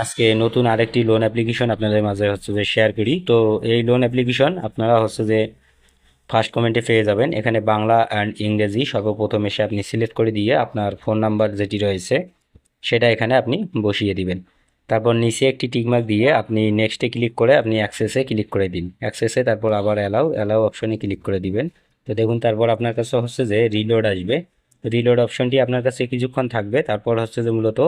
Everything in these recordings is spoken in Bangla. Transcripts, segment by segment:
আজকে নতুন আরেকটি লোন অ্যাপ্লিকেশন আপনাদের মাঝে হচ্ছে যে শেয়ার করি। তো এই লোন অ্যাপ্লিকেশন আপনারা হচ্ছে যে ফার্স্ট কমেন্টে পেয়ে যাবেন। এখানে বাংলা অ্যান্ড ইংরেজি সর্বপ্রথম এসে আপনি সিলেক্ট করে দিয়ে আপনার ফোন নাম্বার যেটি রয়েছে সেটা এখানে আপনি বসিয়ে দিবেন। তারপর নিচে একটি টিকমার্ক দিয়ে আপনি নেক্সটে ক্লিক করে আপনি অ্যাক্সেসে ক্লিক করে দিন। অ্যাক্সেসে তারপর আবার অ্যালাউ অপশনে ক্লিক করে দিবেন। তো দেখুন তারপর আপনার কাছে হচ্ছে যে রিলোড আসবে। রিলোড অপশনটি আপনার কাছে কিছুক্ষণ থাকবে, তারপর হচ্ছে যে মূলত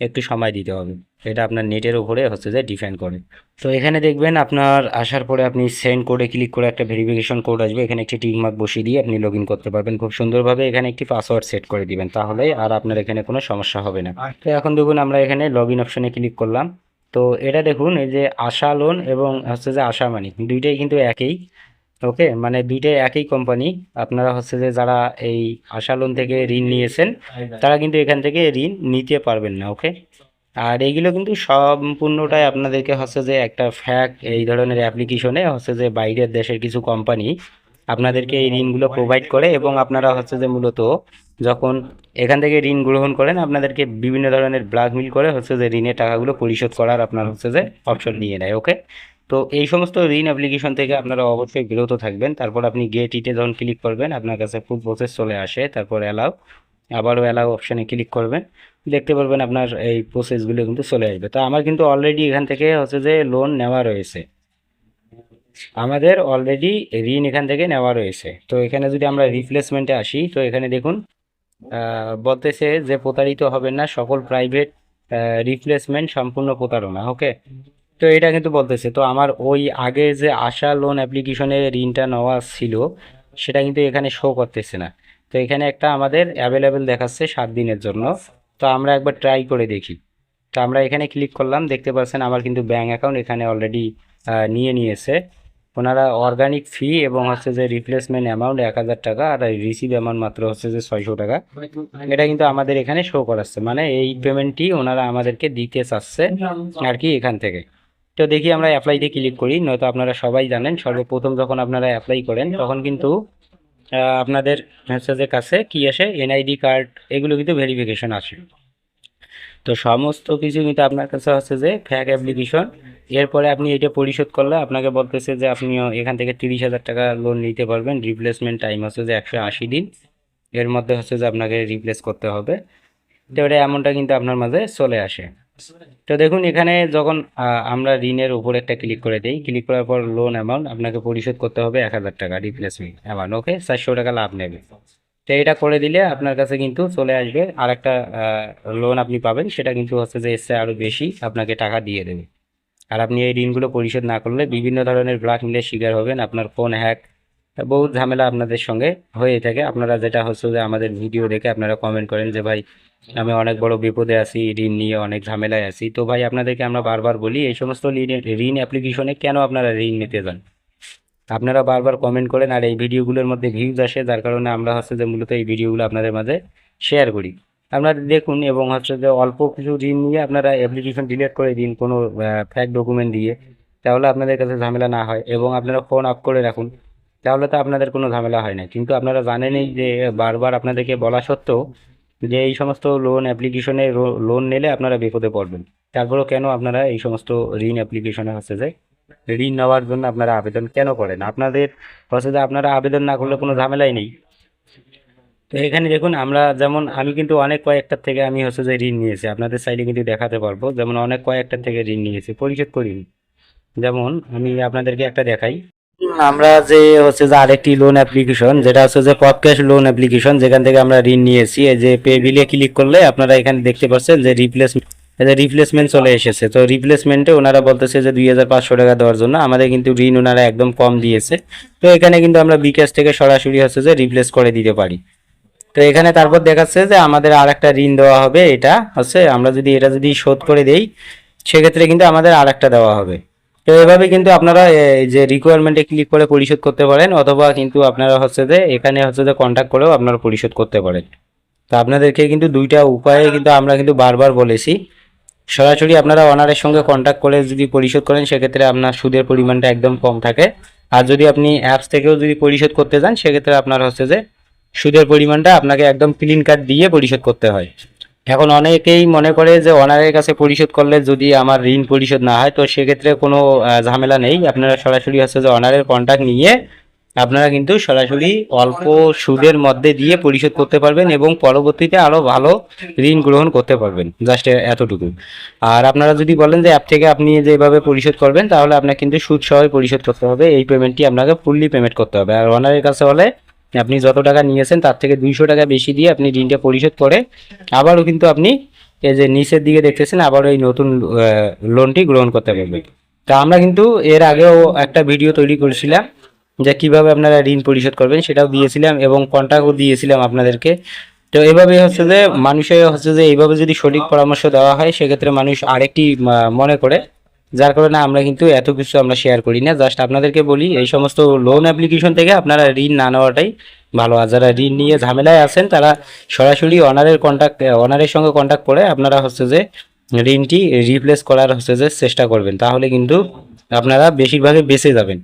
একটু সময় দিতে হবে। এটা আপনার নেটের উপরে হচ্ছে যে ডিপেন্ড করে। তো এখানে দেখবেন আপনার আসার পরে আপনি সেন্ড কোডে ক্লিক করে একটা ভেরিফিকেশন কোড আসবে। এখানে একটি টিক মার্ক বসিয়ে দিয়ে আপনি লগ ইন করতে পারবেন খুব সুন্দরভাবে। এখানে একটি পাসওয়ার্ড সেট করে দিবেন, তাহলে আর আপনার এখানে কোনো সমস্যা হবে না। তো এখন দেখুন আমরা এখানে লগ ইন অপশনে ক্লিক করলাম। তো এটা দেখুন এই যে আশা লোন এবং হচ্ছে যে আশা মানি দুইটাই কিন্তু একই। ওকে, মানে দুইটাই একই কোম্পানি। আপনারা হচ্ছে যে যারা এই আশা লোন থেকে ঋণ নিয়েছেন তারা কিন্তু এখান থেকে ঋণ নিতে পারবেন না। ওকে, আর এইগুলো কিন্তু সম্পূর্ণটাই আপনাদেরকে হচ্ছে যে একটা ফ্যাক এই ধরনের অ্যাপ্লিকেশনে হচ্ছে যে বাইরের দেশের কিছু কোম্পানি আপনাদেরকে এই ঋণগুলো প্রোভাইড করে, এবং আপনারা হচ্ছে যে মূলত যখন এখান থেকে ঋণ গ্রহণ করেন আপনাদেরকে বিভিন্ন ধরনের ব্ল্যাকমেল করে হচ্ছে যে ঋণের টাকাগুলো পরিশোধ করার আপনার হচ্ছে যে অপশন নিয়ে নেয়। ওকে, তো এই সমস্ত ঋণ অ্যাপ্লিকেশন থেকে আপনারা অবশ্যই বিরত থাকবেন। তারপর আপনি গেট ইটে যখন ক্লিক করবেন আপনার কাছে ফুল প্রসেস চলে আসে, তারপর আবারও অ্যালাউ অপশানে ক্লিক করবেন। দেখতে পারবেন আপনার এই প্রসেসগুলো কিন্তু চলে আসবে। তো আমার কিন্তু অলরেডি এখান থেকে হচ্ছে যে লোন নেওয়া রয়েছে, আমাদের অলরেডি ঋণ এখান থেকে নেওয়া রয়েছে। তো এখানে যদি আমরা রিপ্লেসমেন্টে আসি, তো এখানে দেখুন বলতেছে যে প্রতারিত হবেন না, সকল প্রাইভেট রিপ্লেসমেন্ট সম্পূর্ণ প্রতারণা। ওকে, তো এটা কিন্তু বলতেছে। তো আমার ওই আগে যে আশা লোন অ্যাপ্লিকেশনে ঋণটা নেওয়া ছিল সেটা কিন্তু এখানে শো করতেছে না। তো এখানে একটা আমাদের অ্যাভেলেবেল দেখাচ্ছে 7 দিনের জন্য। তো আমরা একবার ট্রাই করে দেখি। তো আমরা এখানে ক্লিক করলাম, দেখতে পাচ্ছেন আমার কিন্তু ব্যাঙ্ক অ্যাকাউন্ট এখানে অলরেডি নিয়েছে ওনারা। অর্গানিক ফি এবং হচ্ছে যে রিপ্লেসমেন্ট অ্যামাউন্ট 1,000 টাকা, আর রিসিভ অ্যামাউন্ট মাত্র হচ্ছে যে 600 টাকা। এটা কিন্তু আমাদের এখানে শো করাচ্ছে, মানে এই পেমেন্টটি ওনারা আমাদেরকে দিতে চাচ্ছে আর কি এখান থেকে। তো দেখি আমরা অ্যাপ্লাইতে ক্লিক করি। নয়তো আপনারা সবাই জানেন সর্বপ্রথম যখন আপনারা অ্যাপ্লাই করেন তখন কিন্তু আপনাদের হচ্ছে যে কাছে কি আসে, এনআইডি কার্ড, এগুলো কিন্তু ভেরিফিকেশন আসে। তো সমস্ত কিছু কিন্তু আপনার কাছে হচ্ছে যে ফ্যাক অ্যাপ্লিকেশন। এরপরে আপনি এটা পরিশোধ করলে আপনাকে বলতেছে যে আপনি এখান থেকে 30,000 টাকা লোন নিতে পারবেন। রিপ্লেসমেন্ট টাইম হচ্ছে যে 180 দিন, এর মধ্যে হচ্ছে যে আপনাকে রিপ্লেস করতে হবে। তো এটা এমনটা কিন্তু আপনার মাঝে চলে আসে। তো দেখুন এখানে যখন আমরা ঋণের উপর একটা ক্লিক করে দিই, ক্লিক করার পর লোন অ্যামাউন্ট আপনাকে পরিশোধ করতে হবে 1,000 টাকা রিপ্লেসমেন্ট অ্যামাউন্ট। ওকে, 400 টাকা লাভ নেবে। তো এটা করে দিলে আপনার কাছে কিন্তু চলে আসবে আর একটা লোন আপনি পাবেন, সেটা কিন্তু হচ্ছে যে এসে আরও বেশি আপনাকে টাকা দিয়ে দেবে। আর আপনি এই ঋণগুলো পরিশোধ না করলে বিভিন্ন ধরনের ব্ল্যাকমেলের শিকার হবেন, আপনার ফোন হ্যাক, বহুত ঝামেলা আপনাদের সঙ্গে হয়ে থাকে। আপনারা যেটা হচ্ছে যে আমাদের ভিডিও দেখে আপনারা কমেন্ট করেন যে ভাই আমি অনেক বড় বিপদে আছি, ঋণ নিয়ে অনেক ঝামেলায় আছি। তো ভাই আপনাদেরকে আমরা বারবার বলি এই সমস্ত ঋণ অ্যাপ্লিকেশনে কেন আপনারা ঋণ নিতে যান। আপনারা বারবার কমেন্ট করেন আর এই ভিডিওগুলোর মধ্যে ভিউজ আসে, যার কারণে আমরা হচ্ছে যে মূলত এই ভিডিওগুলো আপনাদের মাঝে শেয়ার করি। আপনারা দেখুন, এবং হচ্ছে যে অল্প কিছু ঋণ নিয়ে আপনারা অ্যাপ্লিকেশন ডিলিট করে দিন কোনো ফ্যাক ডকুমেন্ট দিয়ে, তাহলে আপনাদের কাছে ঝামেলা না হয়। এবং আপনারা ফোন অফ করে রাখুন, তাহলে তো আপনাদের কোনো ঝামেলা হয় না। কিন্তু আপনারা জানেনই যে বারবার আপনাদেরকে বলা সত্ত্বেও যে এই সমস্ত লোন অ্যাপ্লিকেশনে লোন নিলে আপনারা বিপদে পড়বেন। তারপরেও কেন আপনারা এই সমস্ত ঋণ অ্যাপ্লিকেশনে হচ্ছে যে ঋণ নেওয়ার জন্য আপনারা আবেদন কেন করেন? আপনাদের হচ্ছে যে আপনারা আবেদন না করলে কোনো ঝামেলাই নেই। তো এখানে দেখুন আমরা যেমন আমি কিন্তু অনেক কয়েকটার থেকে আমি হচ্ছে যে ঋণ নিয়েছি, আপনাদের সাইডে কিন্তু দেখাতে পারবো। যেমন অনেক কয়েকটার থেকে ঋণ নিয়েছি, পরিশোধ করিনি। যেমন আমি আপনাদেরকে একটা দেখাই। আমরা যে হচ্ছে যে আরেকটি লোন অ্যাপ্লিকেশন, যেটা হচ্ছে যে পপ ক্যাশ লোন অ্যাপ্লিকেশন, যেখান থেকে আমরা ঋণ নিয়েছি, এই যে পে বিলে ক্লিক করলে আপনারা এখানে দেখতে পাচ্ছেন যে রিপ্লেসমেন্ট চলে এসেছে। তো রিপ্লেসমেন্টে ওনারা বলতেছে যে 2,500 টাকা দেওয়ার জন্য, আমাদের কিন্তু ঋণ ওনারা একদম কম দিয়েছে। তো এখানে কিন্তু আমরা বিকাশ থেকে সরাসরি হচ্ছে যে রিপ্লেস করে দিতে পারি। তো এখানে তারপর দেখাচ্ছে যে আমাদের আর একটা ঋণ দেওয়া হবে, এটা হচ্ছে আমরা যদি এটা যদি শোধ করে দেই সেক্ষেত্রে কিন্তু আমাদের আর একটা দেওয়া হবে। তো এভাবে কিন্তু আপনারা এই যে রিকোয়ারমেন্টে ক্লিক করে পরিশোধ করতে পারেন, অথবা কিন্তু আপনারা হচ্ছে যে এখানে হচ্ছে যে কন্ট্যাক্ট করেও আপনারা পরিশোধ করতে পারেন। তো আপনাদেরকে কিন্তু দুইটা উপায়ে কিন্তু আমরা কিন্তু বারবার বলেছি। সরাসরি আপনারা ওনারের সঙ্গে কন্ট্যাক্ট করে যদি পরিশোধ করেন সেক্ষেত্রে আপনার সুদের পরিমাণটা একদম কম থাকে। আর যদি আপনি অ্যাপস থেকেও যদি পরিশোধ করতে যান সেক্ষেত্রে আপনার হচ্ছে যে সুদের পরিমাণটা আপনাকে একদম ক্লিন কাট দিয়ে পরিশোধ করতে হয়। এখন অনেকেই মনে করে যে অনারের কাছে পরিশোধ করলে যদি আমার ঋণ পরিশোধ না হয়, তো সেক্ষেত্রে কোনো ঝামেলা নেই। আপনারা সরাসরি হচ্ছে যে অনারের কন্ট্যাক্ট নিয়ে আপনারা কিন্তু সরাসরি অল্প সুদের মধ্যে দিয়ে পরিশোধ করতে পারবেন এবং পরবর্তীতে আরও ভালো ঋণ গ্রহণ করতে পারবেন। জাস্ট এতটুকু। আর আপনারা যদি বলেন যে অ্যাপ থেকে আপনি যেভাবে পরিশোধ করবেন, তাহলে আপনাকে কিন্তু সুদ সহ পরিশোধ করতে হবে। এই পেমেন্টটি আপনাকে ফুললি পেমেন্ট করতে হবে। আর ওনারের কাছে হলে আপনি যত টাকা নিয়েছেন তার থেকে 200 টাকা বেশি দিয়ে আপনি ঋণটা পরিশোধ করে আবারও কিন্তু আপনি এই যে নিচের দিকে দেখতেছেন আবারও এই নতুন লোনটি গ্রহণ করতে পারবেন। তা আমরা কিন্তু এর আগেও একটা ভিডিও তৈরি করেছিলাম যে কিভাবে আপনারা ঋণ পরিশোধ করবেন, সেটাও দিয়েছিলাম এবং কন্ট্যাক্টও দিয়েছিলাম আপনাদেরকে। তো এভাবে হচ্ছে যে মানুষের হচ্ছে যে এইভাবে যদি সঠিক পরামর্শ দেওয়া হয়, সেক্ষেত্রে মানুষ আরেকটি মনে করে, যার কারণে আমরা কিন্তু এত কিছু আমরা শেয়ার করি না। জাস্ট আপনাদেরকে বলি এই সমস্ত লোন অ্যাপ্লিকেশন থেকে আপনারা ঋণ না নেওয়াটাই ভালো। আর যারা ঋণ নিয়ে ঝামেলায় আছেন তারা সরাসরি অনারের সঙ্গে কন্ট্যাক্ট করে আপনারা হচ্ছে যে ঋণটি রিপ্লেস করার হচ্ছে যে চেষ্টা করবেন, তাহলে কিন্তু আপনারা বেশিরভাগই বেঁচে যাবেন।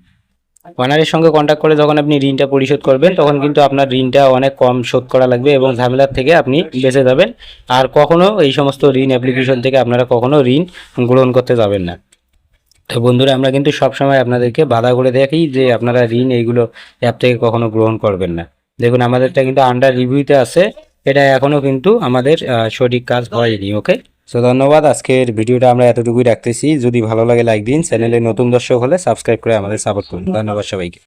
অনারের সঙ্গে কন্ট্যাক্ট করে যখন আপনি ঋণটা পরিশোধ করবেন, তখন কিন্তু আপনার ঋণটা অনেক কম শোধ করা লাগবে এবং ঝামেলার থেকে আপনি বেঁচে যাবেন। আর কখনো এই সমস্ত ঋণ অ্যাপ্লিকেশন থেকে আপনারা কখনো ঋণ গ্রহণ করতে যাবেন না। তো বন্ধুরা, আমরা কিন্তু সবসময় আপনাদেরকে বাধা করে দেখি যে আপনারা ঋণ এইগুলো অ্যাপ থেকে কখনো গ্রহণ করবেন না। দেখুন আমাদেরটা কিন্তু আন্ডার রিভিউতে আছে, এটা এখনো কিন্তু আমাদের সঠিক কাজ হয়নি। ওকে, তো ধন্যবাদ। আজকের ভিডিওটা আমরা এতটুকুই রাখতেছি। যদি ভালো লাগে লাইক দিন, চ্যানেলে নতুন দর্শক হলে সাবস্ক্রাইব করে আমাদের সাপোর্ট করুন। ধন্যবাদ সবাইকে।